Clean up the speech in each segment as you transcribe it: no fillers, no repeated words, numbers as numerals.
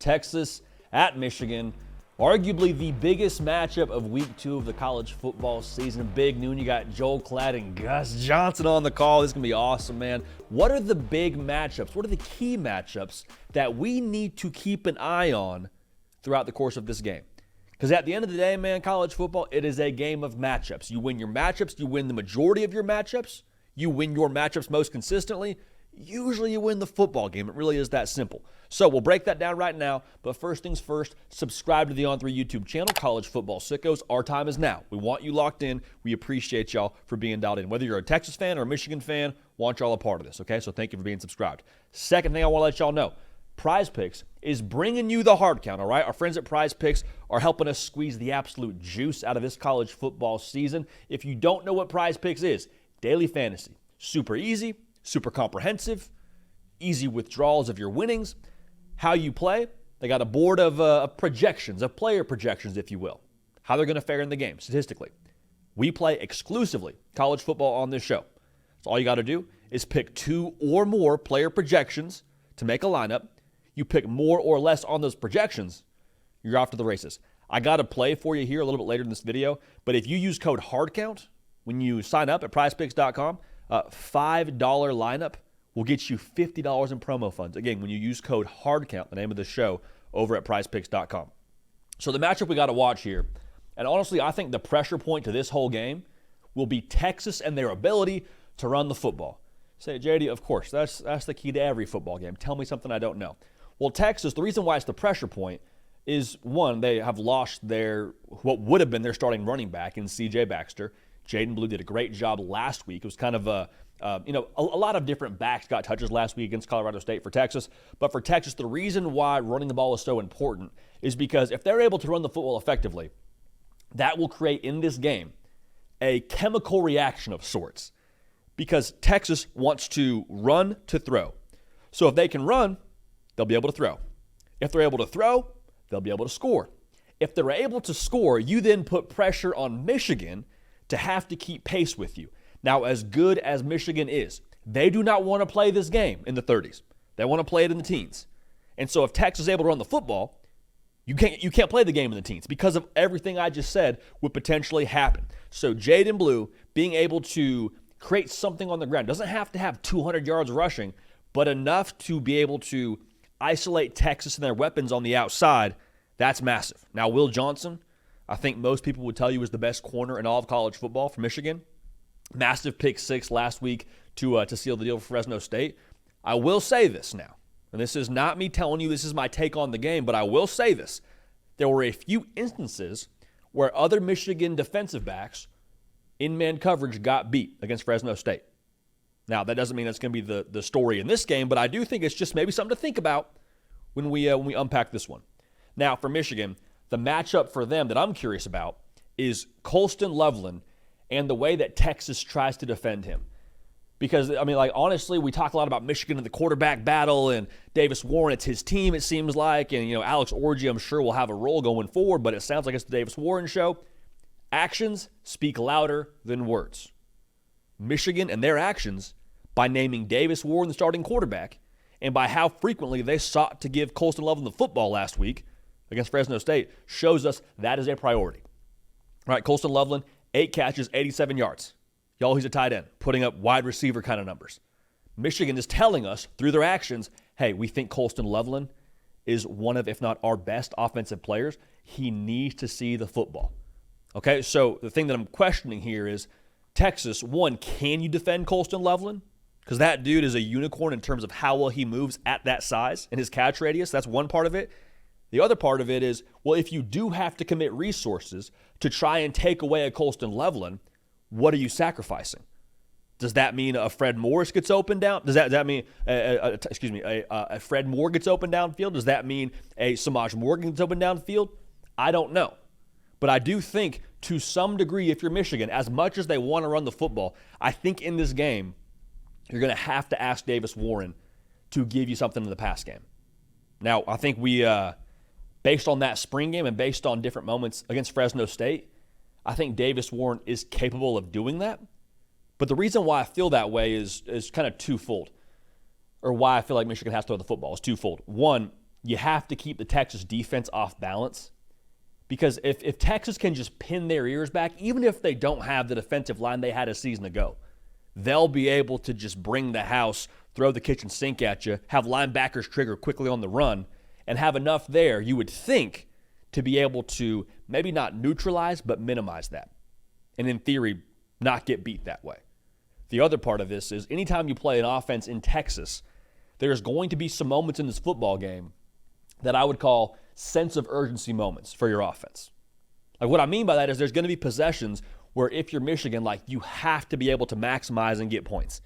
Texas at Michigan. Arguably the biggest matchup of week 2 of the college football season. Big noon. You got Joel Klatt and Gus Johnson on the call. This is going to be awesome, man. What are the big matchups? What are the key matchups that we need to keep an eye on throughout the course of this game? Because at the end of the day, man, college football, it is a game of matchups. You win your matchups. You win the majority of your matchups. You win your matchups most consistently. Usually you win the football game. It really is that simple. So we'll break that down right now. But first things first, subscribe to the On3 YouTube channel, College Football Sickos. Our time is now. We want you locked in. We appreciate y'all for being dialed in. Whether you're a Texas fan or a Michigan fan, want y'all a part of this, okay? So thank you for being subscribed. Second thing I want to let y'all know, PrizePicks is bringing you the hard count, all right? Our friends at PrizePicks are helping us squeeze the absolute juice out of this college football season. If you don't know what PrizePicks is, daily fantasy. Super easy, super comprehensive, easy withdrawals of your winnings. How you play, they got a board of projections, of player projections, if you will. How they're going to fare in the game, statistically. We play exclusively college football on this show. So all you got to do is pick 2 or more player projections to make a lineup. You pick more or less on those projections, you're off to the races. I got a play for you here a little bit later in this video, but if you use code HARDCOUNT when you sign up at PrizePicks.com, $5 lineup will get you $50 in promo funds. Again, when you use code HARDCOUNT, the name of the show, over at PrizePicks.com. So the matchup we got to watch here, and honestly, I think the pressure point to this whole game will be Texas and their ability to run the football. Say, JD, of course, that's the key to every football game. Tell me something I don't know. Well, Texas, the reason why it's the pressure point is, one, they have lost what would have been their starting running back in C.J. Baxter. Jaden Blue did a great job last week. It was kind of a lot of different backs got touches last week against Colorado State for Texas. But for Texas, the reason why running the ball is so important is because if they're able to run the football effectively, that will create in this game a chemical reaction of sorts. Because Texas wants to run to throw. So if they can run, they'll be able to throw. If they're able to throw, they'll be able to score. If they're able to score, you then put pressure on Michigan to have to keep pace with you. Now, as good as Michigan is, they do not want to play this game in the 30s. They want to play it in the teens. And so if Texas is able to run the football, you can't play the game in the teens because of everything I just said would potentially happen. So Jaden Blue being able to create something on the ground, doesn't have to have 200 yards rushing, but enough to be able to isolate Texas and their weapons on the outside, that's massive. Now, Will Johnson, I think most people would tell you is the best corner in all of college football for Michigan. Massive pick 6 last week to seal the deal for Fresno State. I will say this now, and this is not me telling you this is my take on the game, but I will say this. There were a few instances where other Michigan defensive backs in man coverage got beat against Fresno State. Now, that doesn't mean that's going to be the story in this game, but I do think it's just maybe something to think about when we unpack this one. Now, for Michigan, the matchup for them that I'm curious about is Colston Loveland and the way that Texas tries to defend him. Because, honestly, we talk a lot about Michigan and the quarterback battle and Davis Warren. It's his team, it seems like. And, Alex Orji, I'm sure, will have a role going forward, but it sounds like it's the Davis Warren show. Actions speak louder than words. Michigan and their actions, by naming Davis Warren the starting quarterback, and by how frequently they sought to give Colston Loveland the football last week against Fresno State, shows us that is a priority. All right, Colston Loveland, 8 catches, 87 yards. Y'all, he's a tight end, putting up wide receiver kind of numbers. Michigan is telling us through their actions, hey, we think Colston Loveland is one of, if not our best offensive players. He needs to see the football. Okay, so the thing that I'm questioning here is Texas, one, can you defend Colston Loveland? Because that dude is a unicorn in terms of how well he moves at that size and his catch radius. That's one part of it. The other part of it is, well, if you do have to commit resources to try and take away a Colston Loveland, what are you sacrificing? Does that mean a Fred Morris gets open down? Does that mean a Fred Moore gets open downfield? Does that mean a Samaj Morgan gets open downfield? I don't know. But I do think to some degree, if you're Michigan, as much as they want to run the football, I think in this game, you're going to have to ask Davis Warren to give you something in the pass game. Now, I think we, based on that spring game and based on different moments against Fresno State, I think Davis Warren is capable of doing that. But the reason why I feel that way is kind of twofold, or why I feel like Michigan has to throw the football is twofold. One, you have to keep the Texas defense off balance. Because if Texas can just pin their ears back, even if they don't have the defensive line they had a season ago, they'll be able to just bring the house, throw the kitchen sink at you, have linebackers trigger quickly on the run, and have enough there, you would think, to be able to maybe not neutralize, but minimize that. And in theory, not get beat that way. The other part of this is anytime you play an offense in Texas, there's going to be some moments in this football game that I would call sense of urgency moments for your offense. Like what I mean by that is there's going to be possessions where if you're Michigan, like you have to be able to maximize and get points.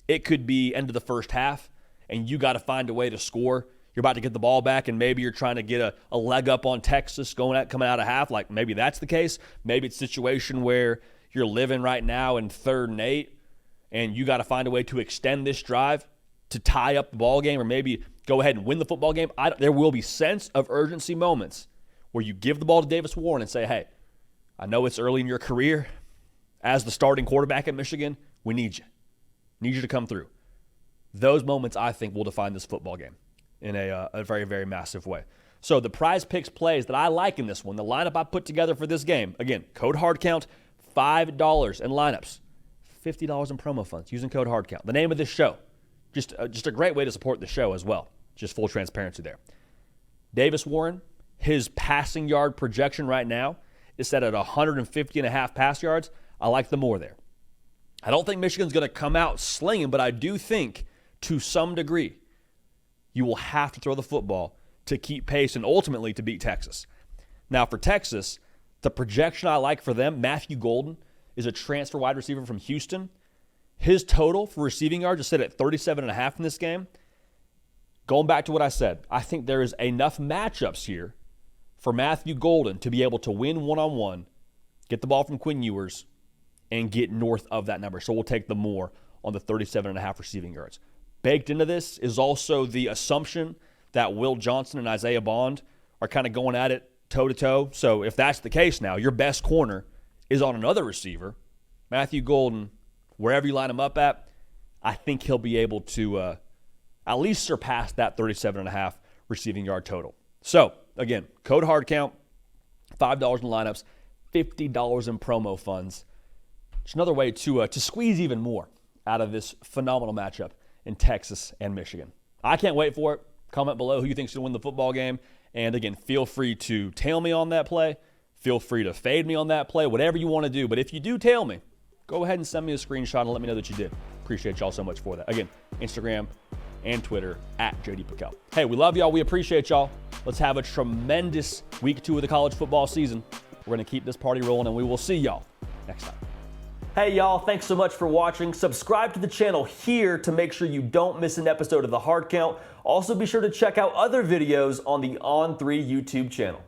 It could be end of the first half and you got to find a way to score. You're about to get the ball back and maybe you're trying to get a leg up on Texas coming out of half. Like maybe that's the case. Maybe it's a situation where you're living right now in 3rd and 8 and you got to find a way to extend this drive to tie up the ball game or maybe go ahead and win the football game. There will be sense of urgency moments where you give the ball to Davis Warren and say, hey, I know it's early in your career. As the starting quarterback at Michigan, we need you. Need you to come through. Those moments, I think, will define this football game in a very, very massive way. So the PrizePicks plays that I like in this one, the lineup I put together for this game, again, code HARDCOUNT, $5 in lineups, $50 in promo funds using code HARDCOUNT. The name of this show. Just a great way to support the show as well. Just full transparency there. Davis Warren, his passing yard projection right now is set at 150.5 pass yards. I like the more there. I don't think Michigan's going to come out slinging, but I do think to some degree you will have to throw the football to keep pace and ultimately to beat Texas. Now for Texas, the projection I like for them, Matthew Golden is a transfer wide receiver from Houston. His total for receiving yards is set at 37.5 in this game. Going back to what I said, I think there is enough matchups here for Matthew Golden to be able to win one-on-one, get the ball from Quinn Ewers, and get north of that number. So we'll take the more on the 37.5 receiving yards. Baked into this is also the assumption that Will Johnson and Isaiah Bond are kind of going at it toe-to-toe. So if that's the case now, your best corner is on another receiver, Matthew Golden. Wherever you line him up at, I think he'll be able to at least surpass that 37.5 receiving yard total. So, again, code HARDCOUNT, $5 in lineups, $50 in promo funds. It's another way to squeeze even more out of this phenomenal matchup in Texas and Michigan. I can't wait for it. Comment below who you think should win the football game. And, again, feel free to tail me on that play. Feel free to fade me on that play, whatever you want to do. But if you do tail me, go ahead and send me a screenshot and let me know that you did. Appreciate y'all so much for that. Again, Instagram and Twitter at JD Pickell. Hey, we love y'all. We appreciate y'all. Let's have a tremendous week 2 of the college football season. We're going to keep this party rolling, and we will see y'all next time. Hey, y'all. Thanks so much for watching. Subscribe to the channel here to make sure you don't miss an episode of the Hard Count. Also, be sure to check out other videos on the On3 YouTube channel.